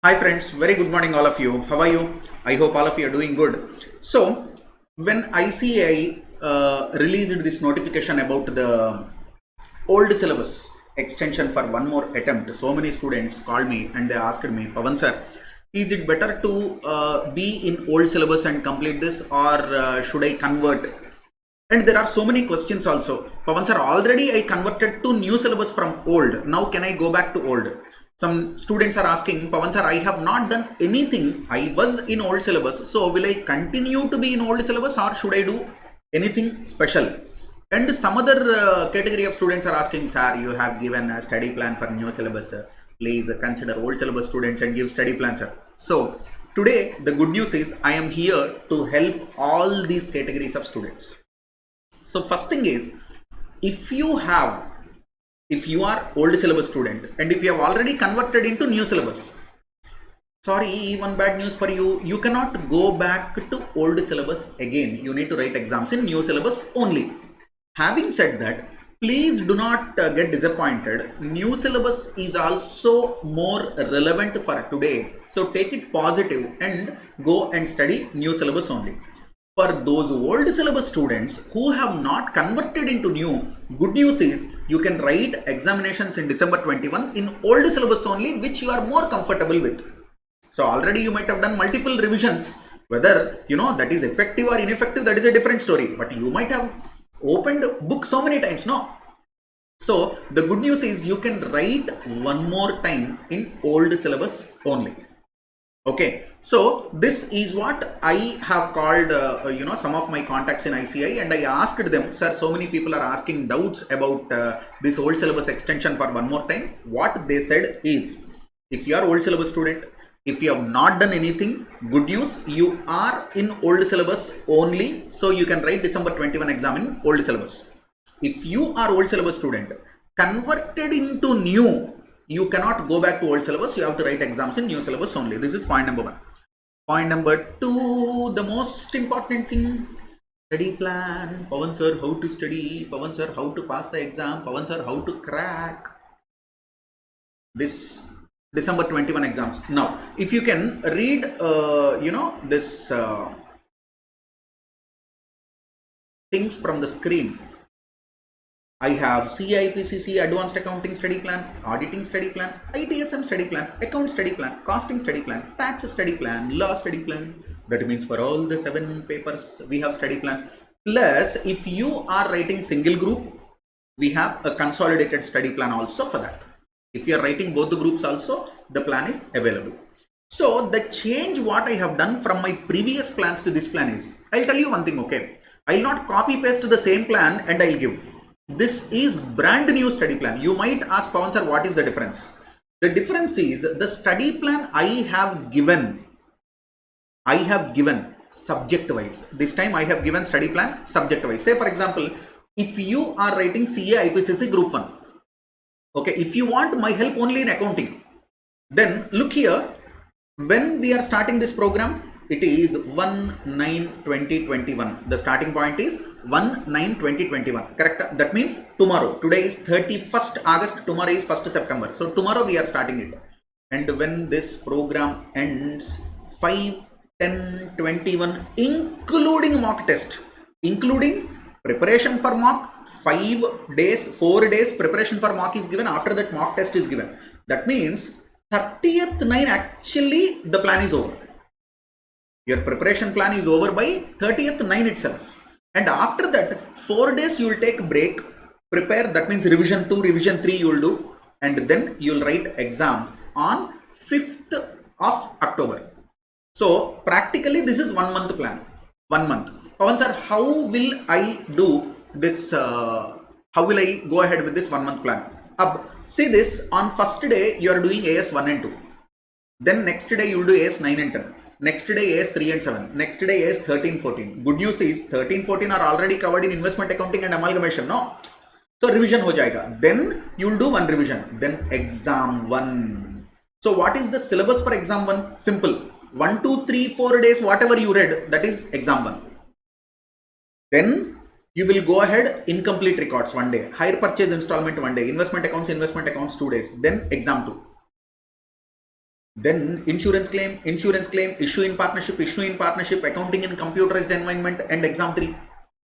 Hi friends, very good morning all of you. How are you? I hope all of you are doing good. So when ICA released this notification about the old syllabus extension for one more attempt, so many students called me and they asked me, Pavan sir, is it better to be in old syllabus and complete this, or should I convert? And there are so many questions also. Pavan sir, already I converted to new syllabus from old. Now can I go back to old? Some students are asking, Pavan sir, I have not done anything. I was in old syllabus. So will I continue to be in old syllabus, or should I do anything special? And some other category of students are asking, sir, you have given a study plan for new syllabus. Please consider old syllabus students and give study plan, sir. So today the good news is I am here to help all these categories of students. So first thing is, if you are old syllabus student and if you have already converted into new syllabus, sorry, one bad news for you, you cannot go back to old syllabus again. You need to write exams in new syllabus only. Having said that, please do not get disappointed. New syllabus is also more relevant for today. So take it positive and go and study new syllabus only. For those old syllabus students who have not converted into new, good news is you can write examinations in December 21 in old syllabus only, which you are more comfortable with. So already you might have done multiple revisions. Whether that is effective or ineffective, that is a different story. But you might have opened book so many times, no? So the good news is you can write one more time in old syllabus only. Okay, so this is what I have called, some of my contacts in ICI, and I asked them, sir, so many people are asking doubts about this old syllabus extension for one more time. What they said is, if you are old syllabus student, if you have not done anything, good news, you are in old syllabus only, so you can write December 21 exam in old syllabus. If you are old syllabus student, converted into new, you cannot go back to old syllabus. You have to write exams in new syllabus only. This is point number one. Point number two, the most important thing, study plan. Pavan sir, how to study? Pavan sir, how to pass the exam? Pavan sir, how to crack this December 21 exams? Now, if you can read, this things from the screen. I have CA IPCC Advanced Accounting Study Plan, Auditing Study Plan, ITSM Study Plan, Account Study Plan, Costing Study Plan, Tax Study Plan, Law Study Plan. That means for all the 7 papers we have study plan. Plus, if you are writing single group, we have a consolidated study plan also for that. If you are writing both the groups also, the plan is available. So the change what I have done from my previous plans to this plan is, I'll tell you one thing, okay? I'll not copy paste the same plan and I'll give. This is brand new study plan. You might ask, Pavan sir, what is the difference? The difference is the study plan I have given subject wise. This time I have given study plan subject wise. Say for example, if you are writing CA IPCC group 1, okay, if you want my help only in accounting, then look here, when we are starting this program, it is 1/9/2021. The starting point is 1/9/2021. Correct? That means tomorrow. Today is 31st August. Tomorrow is 1st September. So tomorrow we are starting it. And when this program ends, 5/10/21, including mock test, including preparation for mock, 4 days preparation for mock is given. After that, mock test is given. That means 30th 9 actually the plan is over. Your preparation plan is over by 30th 9 itself. And after that, 4 days you will take a break, prepare, that means revision 2, revision 3 you will do, and then you will write exam on 5th of October. So practically this is 1 month plan, 1 month. Pavan sir, how will I do this? How will I go ahead with this 1 month plan? See this, on first day you are doing AS 1 and 2. Then next day you will do AS 9 and 10. Next day AS 3 and 7. Next day AS 13, 14. Good news is 13, 14 are already covered in investment accounting and amalgamation. No. So revision ho jayega. Then you will do one revision. Then exam 1. So what is the syllabus for exam 1? Simple. 1, 2, 3, 4 days, whatever you read, that is exam 1. Then you will go ahead, incomplete records 1 day, hire purchase installment 1 day, investment accounts 2 days, then exam 2. Then insurance claim, issue in partnership, accounting in computerized environment, and exam 3.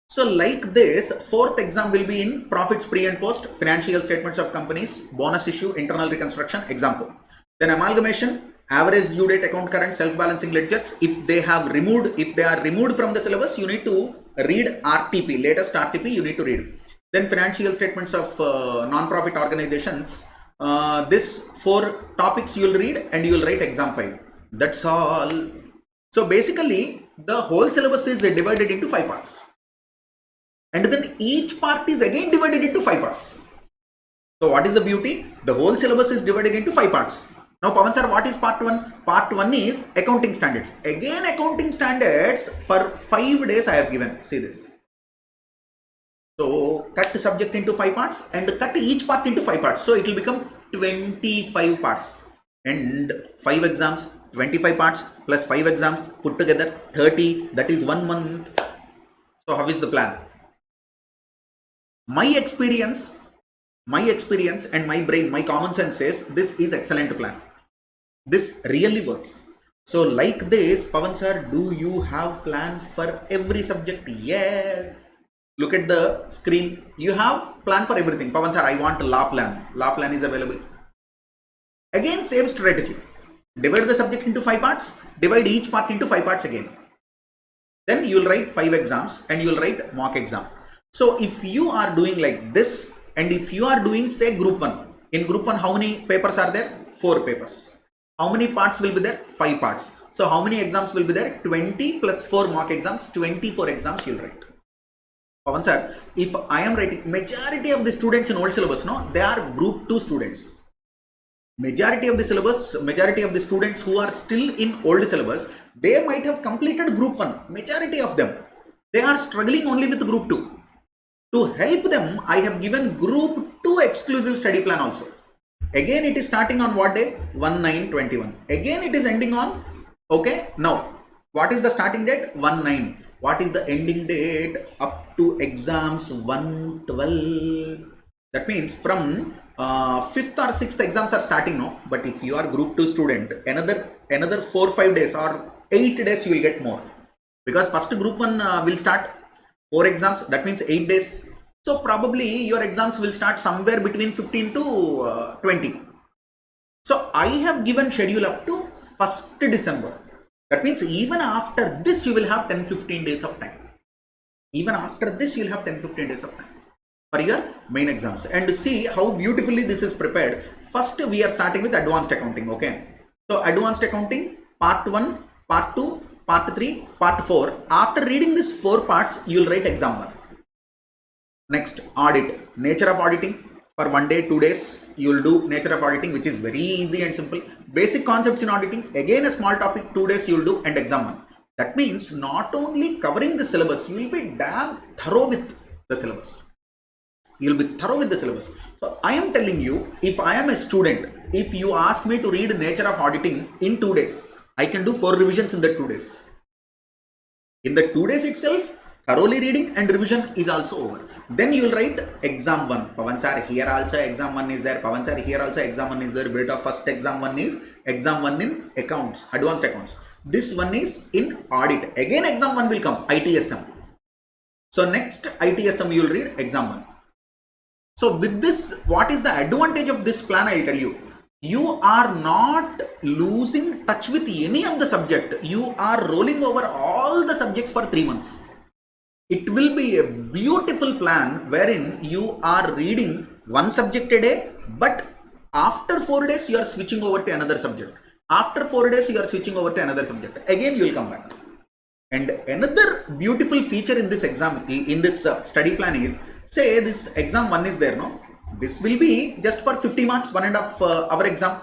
So like this, fourth exam will be in profits pre and post, financial statements of companies, bonus issue, internal reconstruction, exam 4. Then amalgamation, average due date, account current, self-balancing ledgers. If they are removed from the syllabus, you need to read RTP, latest RTP you need to read. Then financial statements of non-profit organizations. This 4 topics you will read and you will write exam 5. That's all. So basically the whole syllabus is divided into 5 parts. And then each part is again divided into 5 parts. So what is the beauty? The whole syllabus is divided into 5 parts. Now Pavan sir, what is part 1? Part 1 is accounting standards. Again accounting standards for 5 days I have given. See this. So cut the subject into 5 parts and cut each part into 5 parts. So it will become 25 parts and 5 exams, 25 parts plus 5 exams put together 30. That is 1 month. So how is the plan? My experience and my brain, my common sense says this is excellent plan. This really works. So like this, Pavan sir, do you have plan for every subject? Yes. Look at the screen. You have plan for everything. Pavan sir, I want law plan. Law plan is available. Again, same strategy. Divide the subject into 5 parts. Divide each part into 5 parts again. Then you will write 5 exams and you will write mock exam. So if you are doing like this, and if you are doing say group 1, in group 1 how many papers are there? 4 papers. How many parts will be there? 5 parts. So how many exams will be there? 20 plus 4 mock exams, 24 exams you will write. Pavan sir, if I am writing, majority of the students in old syllabus, no, they are group 2 students. Majority of the syllabus, majority of the students who are still in old syllabus, they might have completed group 1. Majority of them, they are struggling only with group 2. To help them, I have given group 2 exclusive study plan also. Again, it is starting on what day? 1/9/21. Again, it is ending on, okay, now, what is the starting date? 1/9. What is the ending date? Up to exams 1/12. That means from 5th or 6th exams are starting now. But if you are group 2 student, another 4-5 days or 8 days you will get more. Because first group 1 will start 4 exams, that means 8 days. So probably your exams will start somewhere between 15 to 20. So I have given schedule up to 1st December. That means even after this you will have 10-15 days of time. Even after this you will have 10-15 days of time for your main exams. And see how beautifully this is prepared. First we are starting with advanced accounting, okay. So advanced accounting, part 1, part 2, part 3, part 4. After reading these 4 parts, you will write exam 1. Next, audit. Nature of auditing. For 1 day, 2 days, you will do nature of auditing, which is very easy and simple. Basic concepts in auditing. Again, a small topic, 2 days you will do, and exam 1. That means not only covering the syllabus, you will be damn thorough with the syllabus. You will be thorough with the syllabus. So I am telling you, if I am a student, if you ask me to read nature of auditing in 2 days, I can do 4 revisions in the 2 days. In the 2 days itself, thoroughly reading and revision is also over. Then you will write exam 1. Pavan sir, here also exam 1 is there. Pavan sir, here also exam 1 is there. Bit of first exam 1 is exam 1 in accounts, advanced accounts. This one is in audit. Again exam 1 will come, ITSM. So next ITSM you will read exam 1. So with this, what is the advantage of this plan? I will tell you. You are not losing touch with any of the subject. You are rolling over all the subjects for 3 months. It will be a beautiful plan wherein you are reading 1 subject a day, but after 4 days you are switching over to another subject. After 4 days you are switching over to another subject. Again you will come back. And another beautiful feature in this exam, in this study plan is, say this exam 1 is there, no? This will be just for 50 marks, 1.5 hour exam.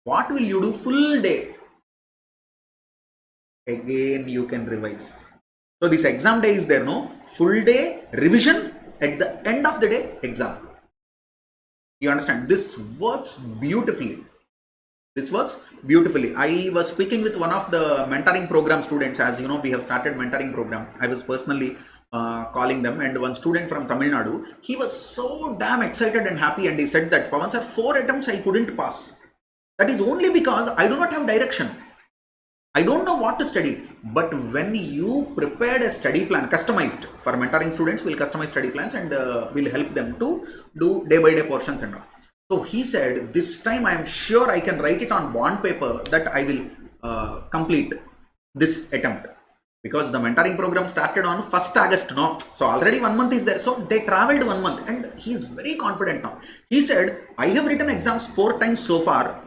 What will you do full day? Again, you can revise. So this exam day is there, no? Full day revision, at the end of the day, exam. You understand? This works beautifully. This works beautifully. I was speaking with one of the mentoring program students. As you know, we have started mentoring program. I was personally calling them, and one student from Tamil Nadu, he was so damn excited and happy, and he said that, Pavan sir, 4 attempts I couldn't pass. That is only because I do not have direction. I don't know what to study. But when you prepared a study plan, customized for mentoring students, we'll customize study plans and we'll help them to do day by day portions and all. So he said, this time I am sure I can write it on bond paper that I will complete this attempt. Because the mentoring program started on 1st August now. So already 1 month is there. So they traveled 1 month and he is very confident now. He said, I have written exams 4 times so far,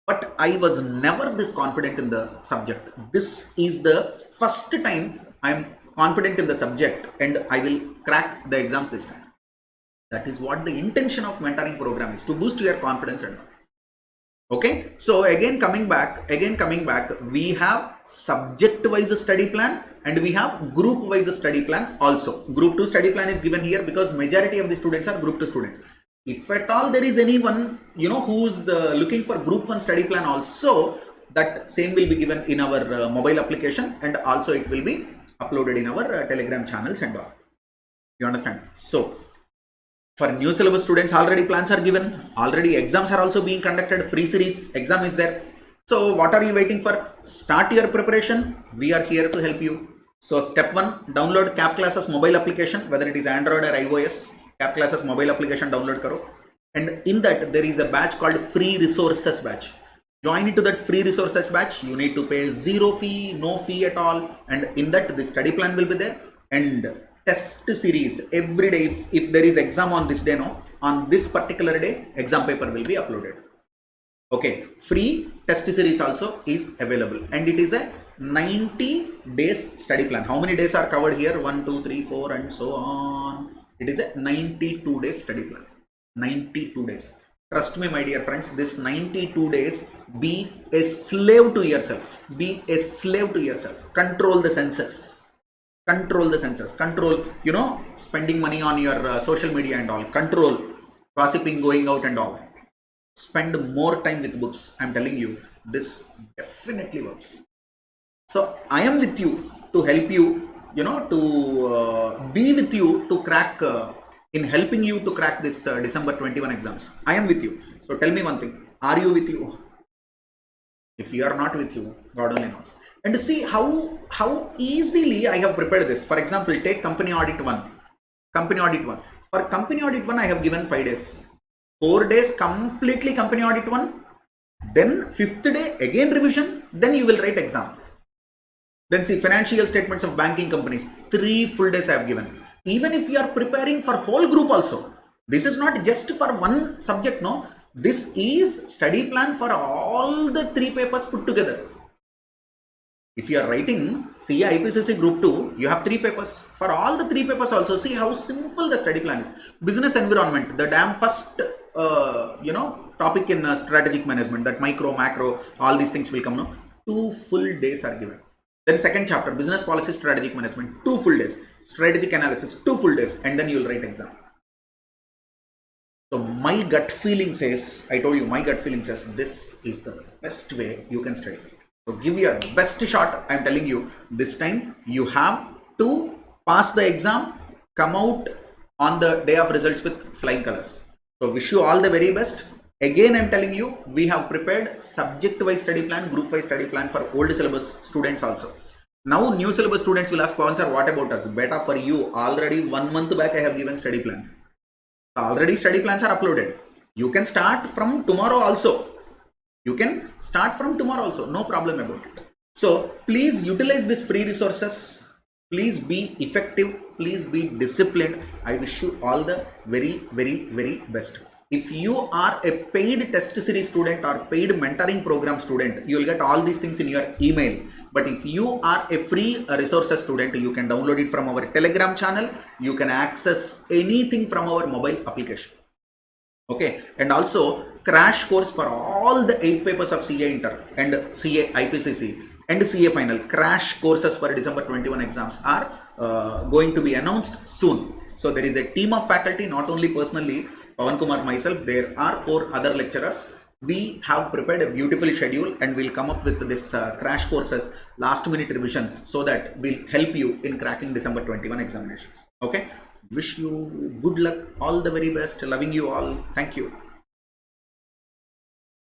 but I was never this confident in the subject. This is the first time I am confident in the subject and I will crack the exam this time. That is what the intention of mentoring program is, to boost your confidence and all. Okay, so again coming back, we have subject wise study plan and we have group wise study plan also. Group 2 study plan is given here because majority of the students are group 2 students. If at all there is anyone, who's looking for group 1 study plan also, that same will be given in our mobile application and also it will be uploaded in our Telegram channels and all. You understand? So for new syllabus students, already plans are given, already exams are also being conducted, free series exam is there. So what are you waiting for? Start your preparation. We are here to help you. So step 1, download CAP Classes mobile application, whether it is Android or iOS. CAP Classes mobile application download karo. And in that there is a batch called free resources batch. Join into that free resources batch. You need to pay 0 fee, no fee at all. And in that the study plan will be there. And test series every day. If there is exam on this day, on this particular day, exam paper will be uploaded. Okay, free test series also is available and it is a 90 days study plan. How many days are covered here? 1, 2, 3, 4 and so on. It is a 92 days study plan. 92 days. Trust me, my dear friends, this 92 days, be a slave to yourself. Be a slave to yourself. Control the senses. Control the senses, control, spending money on your social media and all, control gossiping, going out and all. Spend more time with books. I'm telling you, this definitely works. So I am with you to help you, to be with you to crack, in helping you to crack this December 21 exams. I am with you. So tell me one thing, are you with you? If you are not with you, God only knows. And see how easily I have prepared this. For example, take company audit 1. Company audit 1. For company audit 1, I have given 5 days. 4 days completely company audit 1. Then 5th day again revision. Then you will write exam. Then see financial statements of banking companies. 3 full days I have given. Even if you are preparing for whole group also. This is not just for one subject, no. This is study plan for all the 3 papers put together. If you are writing CA IPCC group 2, you have 3 papers. For all the 3 papers also, see how simple the study plan is. Business environment, the damn first, topic in strategic management, that micro, macro, all these things will come now. 2 full days are given. Then second chapter, business policy, strategic management, 2 full days. Strategic analysis, 2 full days. And then you will write exam. So my gut feeling says, I told you, my gut feeling says, this is the best way you can study. So give your best shot. I'm telling you, this time you have to pass the exam, come out on the day of results with flying colors. So wish you all the very best. Again, I'm telling you, we have prepared subject-wise study plan, group-wise study plan for old syllabus students also. Now new syllabus students will ask, Pavan sir, what about us? Beta, for you, already 1 month back I have given study plan. Already study plans are uploaded. You can start from tomorrow also. You can start from tomorrow also, no problem about it. So please utilize these free resources. Please be effective. Please be disciplined. I wish you all the very, very, very best. If you are a paid test series student or paid mentoring program student, you will get all these things in your email. But if you are a free resources student, you can download it from our Telegram channel. You can access anything from our mobile application. Okay, and also crash course for all the 8 papers of CA Inter and CA IPCC and CA Final. Crash courses for December 21 exams are going to be announced soon. So there is a team of faculty, not only personally Pavan Kumar myself, there are 4 other lecturers. We have prepared a beautiful schedule and we'll come up with this crash courses, last minute revisions, so that we'll help you in cracking December 21 examinations. Okay. Wish you good luck, all the very best, loving you all. Thank you.